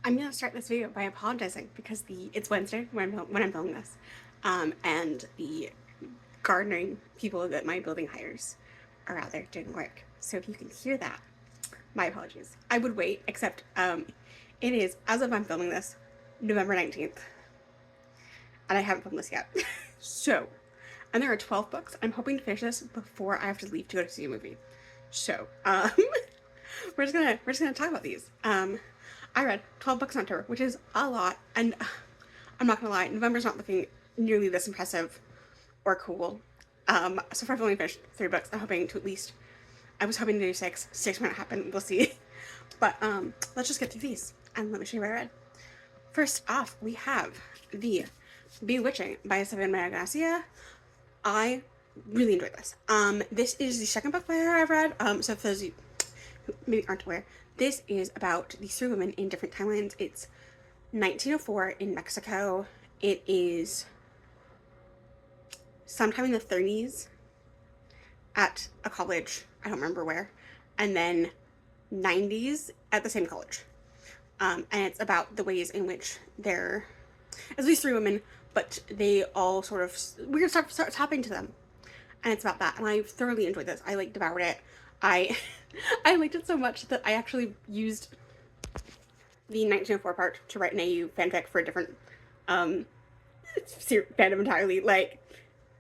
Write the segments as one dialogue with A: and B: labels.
A: I'm gonna start this video by apologizing because it's Wednesday when I'm filming this, and the gardening people that my building hires are out there doing work. So if you can hear that, my apologies. I would wait, except it is, as of I'm filming this, November 19th, and I haven't filmed this yet. So, and there are 12 books. I'm hoping to finish this before I have to leave to go to see a movie. So, we're just gonna talk about these. I read 12 books in October, which is a lot, and I'm not gonna lie, November's not looking nearly this impressive or cool. So far I've only finished 3 books. I was hoping to do 6. 6 might not happen, we'll see. But let's just get through these, and let me show you what I read. First off, we have The Bewitching by Isabel Maria Garcia. I really enjoyed this. This is the second book by her I've read. So for those of you who maybe aren't aware, this is about these 3 women in different timelines. It's 1904 in Mexico. It is sometime in the 30s at a college, I don't remember where, and then 90s at the same college. And it's about the ways in which they're, at least 3 women, but they all sort of, weird stuff starts happening to them. And it's about that. And I thoroughly enjoyed this. I devoured it. I I liked it so much that I actually used the 1904 part to write an AU fanfic for a different fandom entirely. Like,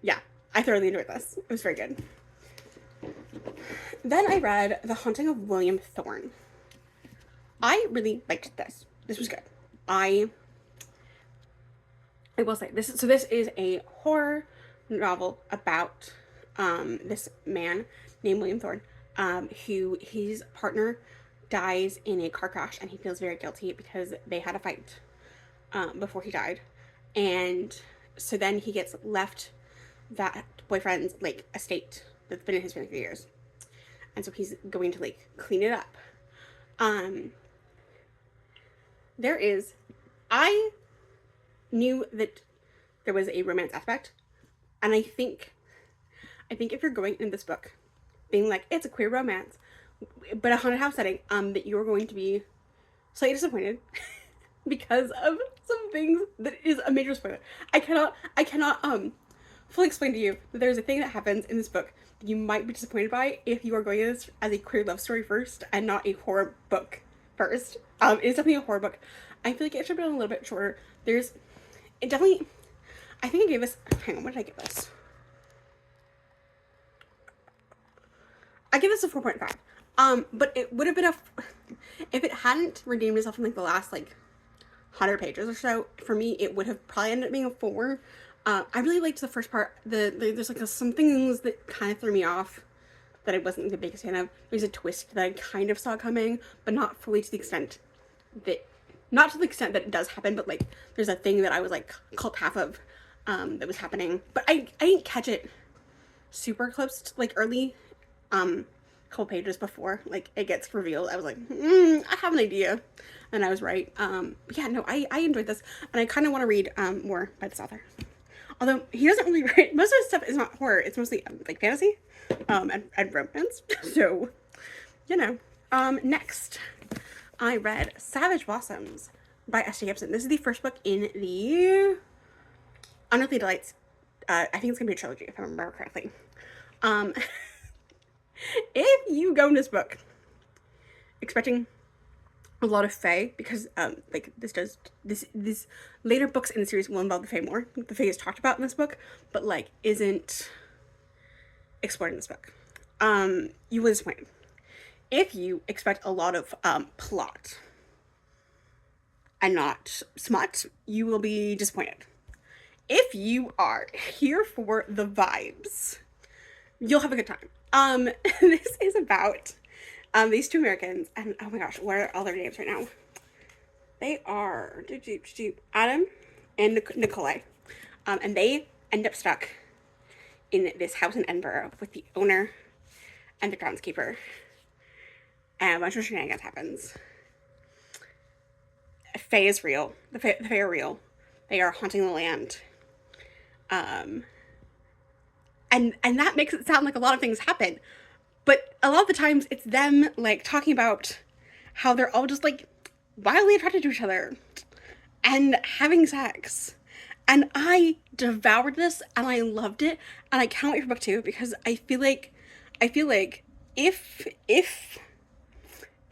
A: yeah, I thoroughly enjoyed this. It was very good. Then I read The Haunting of William Thorne. I really liked this. This was good. I will say this. So this is a horror novel about this man named William Thorne, who his partner dies in a car crash, and he feels very guilty because they had a fight before he died, and so then he gets left that boyfriend's like estate that's been in his family for years, and so he's going to like clean it up. There is, I knew that there was a romance aspect, and I think if you're going in this book being like it's a queer romance but a haunted house setting, that you're going to be slightly disappointed because of some things that is a major spoiler. I cannot fully explain to you that there's a thing that happens in this book that you might be disappointed by if you are going in this as a queer love story first and not a horror book first. It's definitely a horror book. I feel like it should have been a little bit shorter. It definitely, I think I gave this, hang on, what did I give this? I give this a 4.5. But it would have been if it hadn't redeemed itself in like the last like 100 pages or so, for me it would have probably ended up being a 4. I really liked the first part. There's like some things that kind of threw me off that I wasn't the biggest fan of. There's a twist that I kind of saw coming, but not fully to the extent that, not to the extent that it does happen, but like there's a thing that I was like caught half of that was happening, but I didn't catch it super close to, like early couple pages before like it gets revealed. I was like, I have an idea, and I was right. But yeah, no, I enjoyed this, and I kind of want to read more by this author. Although he doesn't really write, most of his stuff is not horror, it's mostly like fantasy and romance. So, you know. Next, I read Savage Blossoms by S.J. Gibson. This is the first book in the Unearthly Delights. I think it's gonna be a trilogy if I remember correctly. If you go in this book expecting a lot of fae, because like this later books in the series will involve the fae more. The fae is talked about in this book, but like isn't explored in this book. You will be disappointed. If you expect a lot of plot and not smut, you will be disappointed. If you are here for the vibes, you'll have a good time. This is about these 2 Americans, and oh my gosh, what are all their names right now? They are Adam and Nikolai, and they end up stuck in this house in Edinburgh with the owner and the groundskeeper, and a bunch of shenanigans happens. Fae is real. The Fae are real. They are haunting the land. And that makes it sound like a lot of things happen, but a lot of the times it's them like talking about how they're all just like wildly attracted to each other and having sex. And I devoured this and I loved it, and I can't wait for book 2 because I feel like if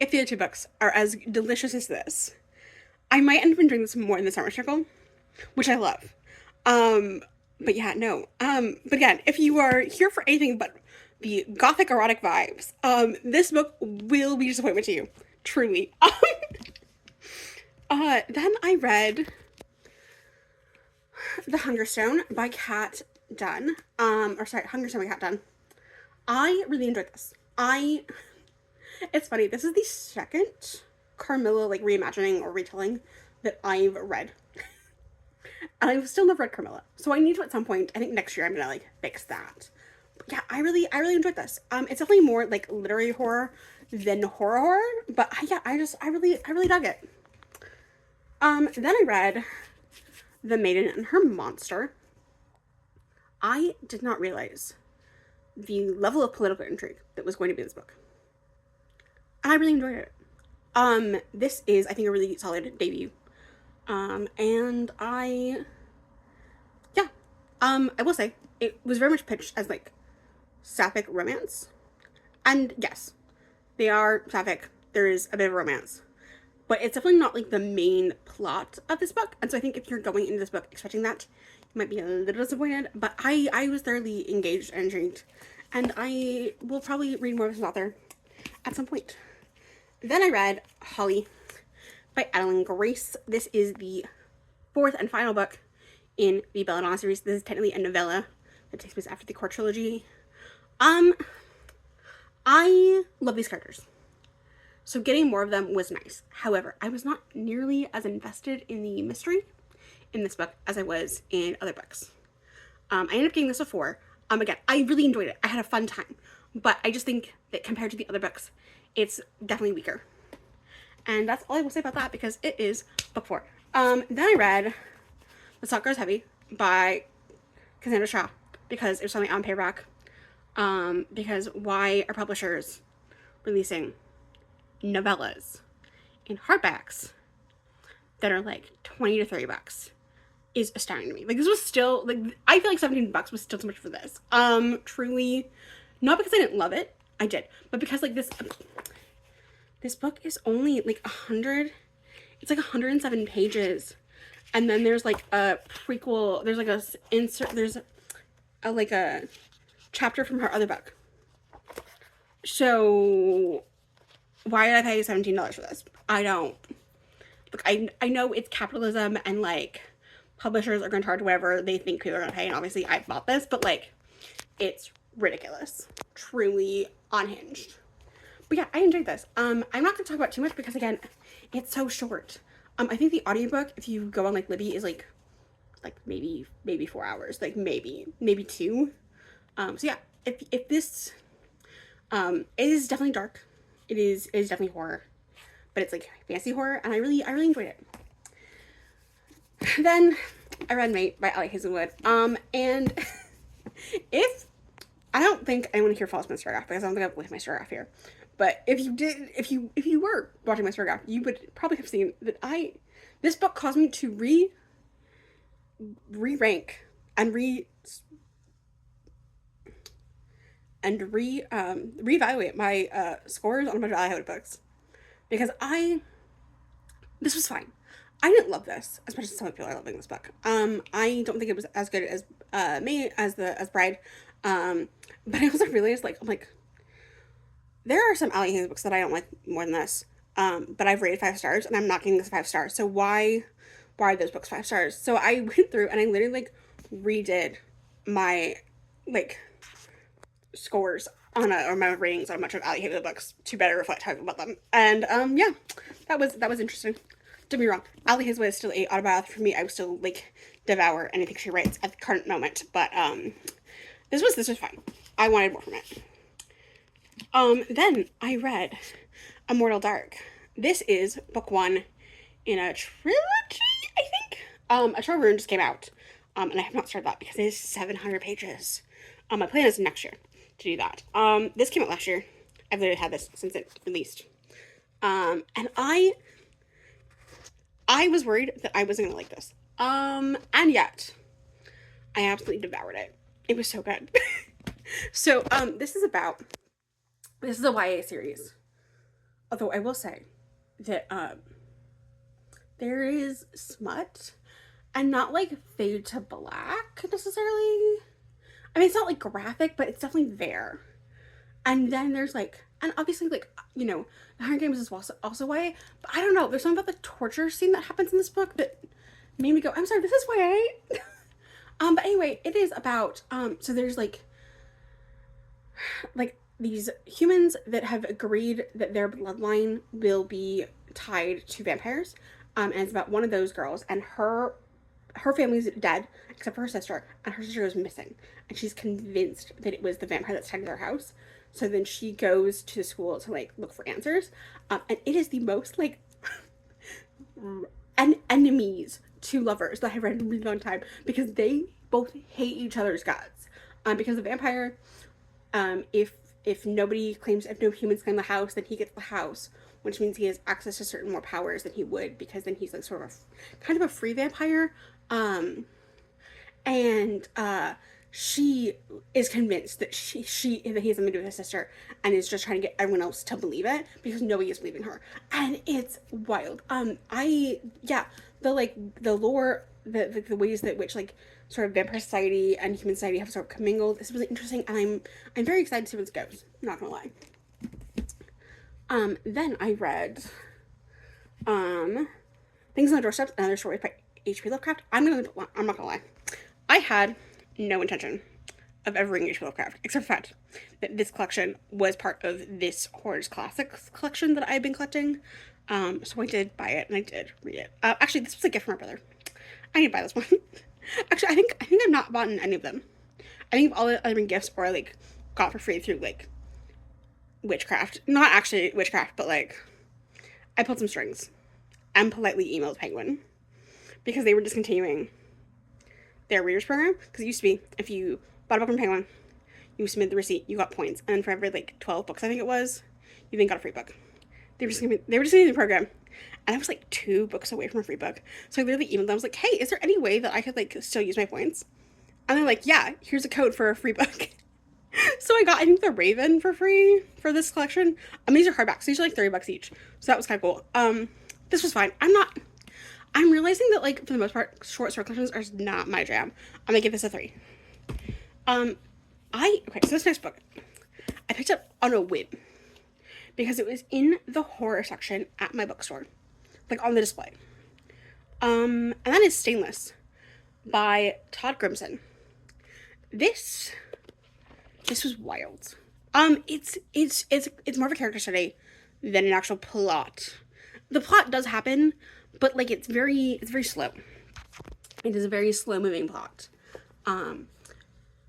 A: the other 2 books are as delicious as this, I might end up enjoying this more in the summer circle, which I love. Um, but yeah, no. But again, if you are here for anything but the gothic erotic vibes, this book will be a disappointment to you, truly. Then I read The Hunger Stone by Kat Dunn. Hunger Stone by Kat Dunn. I really enjoyed this. It's funny, this is the second Carmilla, like, reimagining or retelling that I've read. And I've still never read Carmilla. So I need to at some point, I think next year I'm gonna, like, fix that. But yeah, I really enjoyed this. It's definitely more, like, literary horror than horror, but I really dug it. Then I read The Maiden and Her Monster. I did not realize the level of political intrigue that was going to be in this book. And I really enjoyed it. This is, I think, a really solid debut. And I will say, it was very much pitched as, like, sapphic romance. And yes, they are sapphic. There is a bit of romance. But it's definitely not, like, the main plot of this book. And so I think if you're going into this book expecting that, you might be a little disappointed. But I was thoroughly engaged and intrigued. And I will probably read more of this author at some point. Then I read Holly by Adeline Grace. This is the 4th and final book in the Belladonna series. This is technically a novella that takes place after the core trilogy. I love these characters, so getting more of them was nice. However, I was not nearly as invested in the mystery in this book as I was in other books. I ended up getting this a 4. Again, I really enjoyed it. I had a fun time, but I just think that compared to the other books, it's definitely weaker. And that's all I will say about that because it is book 4. Then I read The Salt Grows Heavy by Cassandra Shaw because it was something on paperback. Because why are publishers releasing novellas in hardbacks that are like $20 to $30 is astounding to me. Like, this was still, like, I feel like $17 was still too much for this. Truly, not because I didn't love it, I did, but because, like, this book is only like 100, it's like 107 pages. And then there's like a prequel, there's like a insert, there's a like a chapter from her other book. So why did I pay $17 for this? I don't. Look, I know it's capitalism and, like, publishers are going to charge whatever they think people are going to pay. And obviously I bought this, but, like, it's ridiculous. Truly unhinged. But yeah, I enjoyed this. I'm not going to talk about too much because, again, it's so short. I think the audiobook, if you go on, like, Libby, is like maybe 4 hours. Like, maybe 2. So yeah, if this, it is definitely dark. It is definitely horror, but it's like fantasy horror, and I really enjoyed it. Then I read Mate by Ali Hazelwood. And if I don't think anyone here follows my Instagram because I don't think I've linked my Instagram here, but if you did, if you were watching my Instagram, you would probably have seen that this book caused me to re-rank and reevaluate my scores on a bunch of Ali Hazelwood books because this was fine. I didn't love this as much as some people are loving this book. I don't think it was as good as as Bride. But I also realized, like, I'm like, there are some Ali Hazelwood books that I don't like more than this. But I've rated 5 stars and I'm not giving this 5 stars. So why are those books 5 stars? So I went through and I literally, like, redid my, like, scores on or my ratings on a bunch of Ali Hazelwood books to better reflect how I feel about them. And yeah, that was interesting. Don't be wrong, Ali Hazelwood is still a autobiography for me. I would still, like, devour anything she writes at the current moment. But this was fine. I wanted more from it. Then I read Immortal Dark. This is book 1 in a trilogy, I think. A Trove Rune just came out. And I have not started that because it is 700 pages. My plan is next year to do that. This came out last year. I've literally had this since it released. And I was worried that I wasn't gonna like this. And yet I absolutely devoured it. It was so good. So, this is a YA series. Although I will say that there is smut and not like fade to black necessarily. I mean, it's not like graphic, but it's definitely there. And then there's like, and obviously like, the Hunger Games is also YA, but I don't know. There's something about the torture scene that happens in this book that made me go, I'm sorry, this is YA. But anyway, it is about so there's like these humans that have agreed that their bloodline will be tied to vampires. And it's about one of those girls, and her family's dead except for her sister, and her sister goes missing, and she's convinced that it was the vampire that's tied to their house. So then she goes to the school to like look for answers, and it is the most like enemies to lovers that I've read in a really long time, because they both hate each other's guts. Because the vampire, if nobody claims, if no humans claim the house, then he gets the house, which means he has access to certain more powers than he would, because then he's like sort of kind of a free vampire. And she is convinced that that he has something to do with his sister, and is just trying to get everyone else to believe it because nobody is believing her, and it's wild. The lore, the ways that which like sort of vampire society and human society have sort of commingled. This was really interesting, and I'm very excited to see where this goes. Not gonna lie. Then I read Things on the Doorstep, another story by H.P. Lovecraft. I'm not gonna lie. I had no intention of ever reading H.P. Lovecraft, except for the fact that this collection was part of this Horrors Classics collection that I've been collecting. So I did buy it, and I did read it. Actually, this was a gift from my brother. I need to buy this one. Actually, I think I've not bought any of them. I think all the other gifts were like got for free through like witchcraft. Not actually witchcraft, but like I pulled some strings and politely emailed Penguin because they were discontinuing their readers program. Because it used to be, if you bought a book from Penguin, you submitted the receipt, you got points, and then for every like 12 books I think it was, you then got a free book. They were just discontinuing the program, and I was like 2 books away from a free book. So I literally emailed them. I was like, hey, is there any way that I could like still use my points? And they're like, yeah, here's a code for a free book. So I got, I think, The Raven for free for this collection. These are hardbacks. These are like $30 each. So that was kind of cool. This was fine. I'm realizing that like for the most part, short story collections are not my jam. I'm gonna give this a 3. Okay, so this next book I picked up on a whim because it was in the horror section at my bookstore, like on the display. And that is Stainless by Todd Grimson. This was wild. It's more of a character study than an actual plot. The plot does happen, but like it's very slow. It is a very slow moving plot.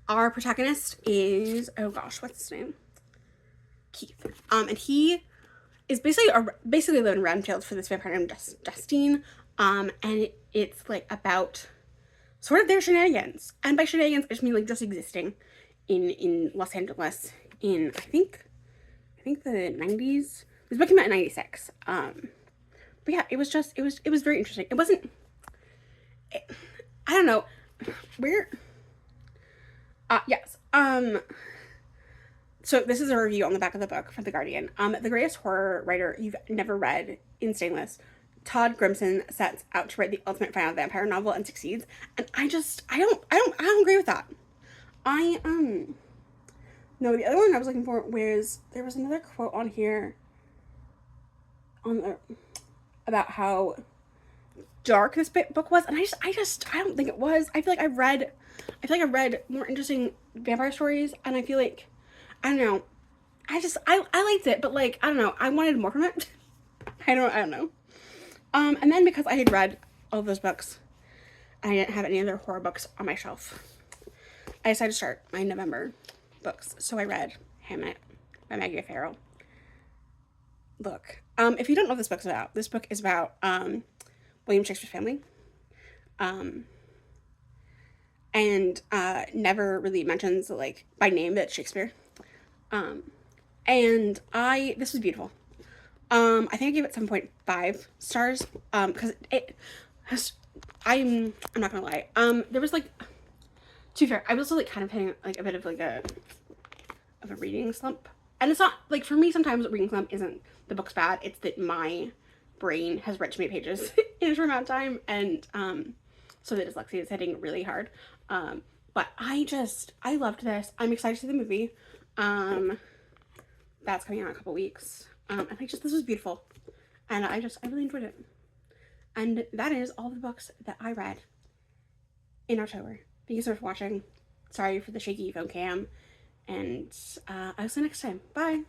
A: Our protagonist is, oh gosh, what's his name? Keith. And he is basically Lone Renfield for this vampire named Justine. And it's like about sort of their shenanigans. And by shenanigans, I just mean like just existing in Los Angeles in I think the 90s. This book came out in 96. But yeah, it was very interesting. It wasn't, I don't know where. Yes. So this is a review on the back of the book from The Guardian. The greatest horror writer you've never read in Stainless, Todd Grimson sets out to write the ultimate final vampire novel and succeeds. And I don't agree with that. No, the other one I was looking for was, there was another quote on here about how dark this book was, and I don't think it was. I feel like I read more interesting vampire stories, and I feel like, I don't know, I liked it, but like, I don't know, I wanted more from it. I don't know. And then because I had read all those books, and I didn't have any other horror books on my shelf, I decided to start my November books. So I read Hamnet by Maggie O'Farrell. Look, if you don't know what this book is about William Shakespeare's family. And never really mentions like by name that it's Shakespeare. And this was beautiful. I think I gave it 7.5 stars. Because it has, I'm not gonna lie. There was like, to be fair, I was also like kind of hitting like a bit of like a reading slump. And it's not like, for me sometimes a reading slump isn't the book's bad, it's that my brain has read too many pages in a short amount of time, and so the dyslexia is hitting really hard. But I loved this. I'm excited to see the movie. That's coming out in a couple weeks. And this was beautiful. And I really enjoyed it. And that is all the books that I read in October. Thank you so much for watching. Sorry for the shaky phone cam. And I'll see you next time. Bye.